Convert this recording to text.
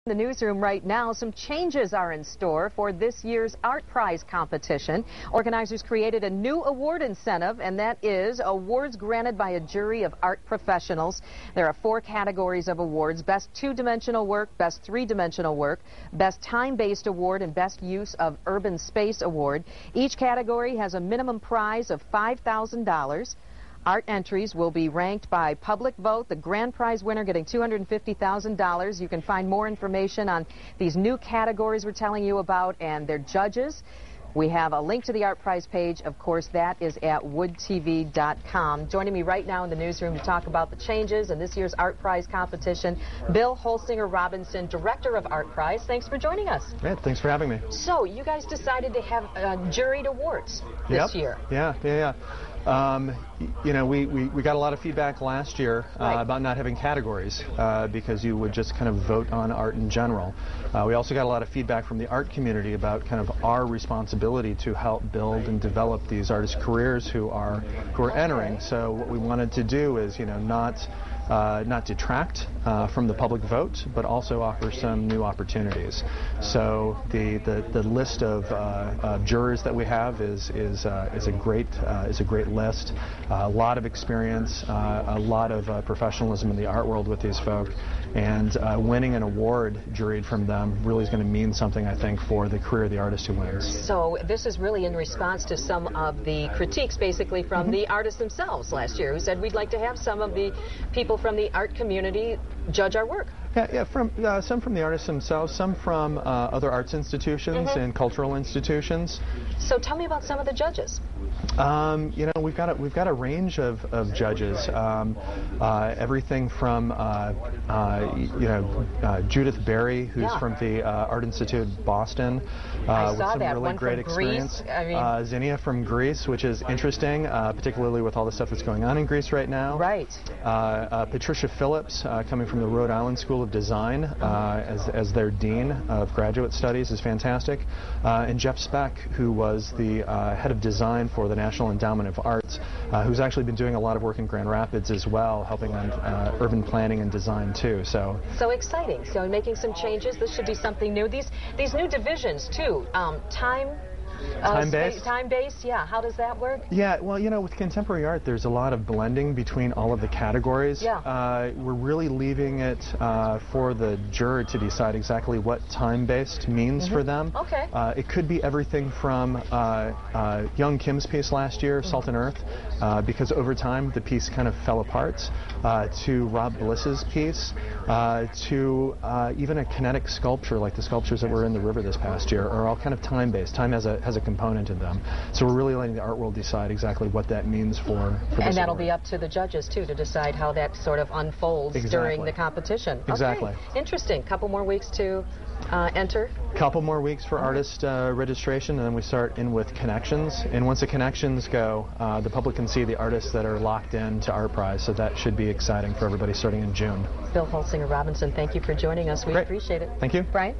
In the newsroom right now, some changes are in store for this year's ArtPrize competition. Organizers created a new award incentive, and that is awards granted by a jury of art professionals. There are 4 categories of awards: Best Two-Dimensional Work, Best Three-Dimensional Work, Best Time-Based Award, and Best Use of Urban Space Award. Each category has a minimum prize of $5,000. Art entries will be ranked by public vote, the grand prize winner getting $250,000. You can find more information on these new categories we're telling you about and their judges. We have a link to the ArtPrize page. Of course, that is at woodtv.com. Joining me right now in the newsroom to talk about the changes in this year's ArtPrize competition, Bill Holsinger Robinson, Director of ArtPrize. Thanks for joining us. Great, thanks for having me. So, you guys decided to have juried awards this year. Yeah. You know, we got a lot of feedback last year about not having categories because you would just kind of vote on art in general. We also got a lot of feedback from the art community about kind of our responsibility to help build and develop these artist careers who are entering. So what we wanted to do is, you know, not detract from the public vote, but also offer some new opportunities. So the list of jurors that we have is a great list. A lot of experience, a lot of professionalism in the art world with these folk, and winning an award juried from them really is going to mean something, I think, for the career of the artist who wins. So this is really in response to some of the critiques, basically, from the artists themselves last year, who said we'd like to have some of the people from the art community judge our work. Yeah, some from the artists themselves, some from other arts institutions and cultural institutions. So tell me about some of the judges. You know, we've got a range of judges. Everything from Judith Berry, who's from the Art Institute Boston, with some really great experience. Zinnia from Greece, which is interesting, particularly with all the stuff that's going on in Greece right now. Right. Patricia Phillips, coming from the Rhode Island School of Design as their Dean of Graduate Studies, is fantastic. And Jeff Speck, who was the head of design for the National Endowment of Arts, who's actually been doing a lot of work in Grand Rapids as well, helping on urban planning and design too. So exciting. So making some changes. This should be something new. These new divisions too. Time-based, yeah. How does that work? Yeah, well, you know, with contemporary art, there's a lot of blending between all of the categories. Yeah. We're really leaving it for the juror to decide exactly what time-based means for them. Okay. It could be everything from Young Kim's piece last year, Salt and Earth, because over time the piece kind of fell apart, to Rob Bliss's piece, to even a kinetic sculpture like the sculptures that were in the river this past year are all kind of time-based. Time has a component in them. So we're really letting the art world decide exactly what that means for this And that'll award. be up to the judges, too, to decide how that sort of unfolds during the competition. Exactly. Okay. Interesting. Couple more weeks to enter. Couple more weeks for artist registration, and then we start in with connections. And once the connections go, the public can see the artists that are locked in to ArtPrize, so that should be exciting for everybody starting in June. Bill Holsinger Robinson, thank you for joining us. We appreciate it. Thank you. Brian?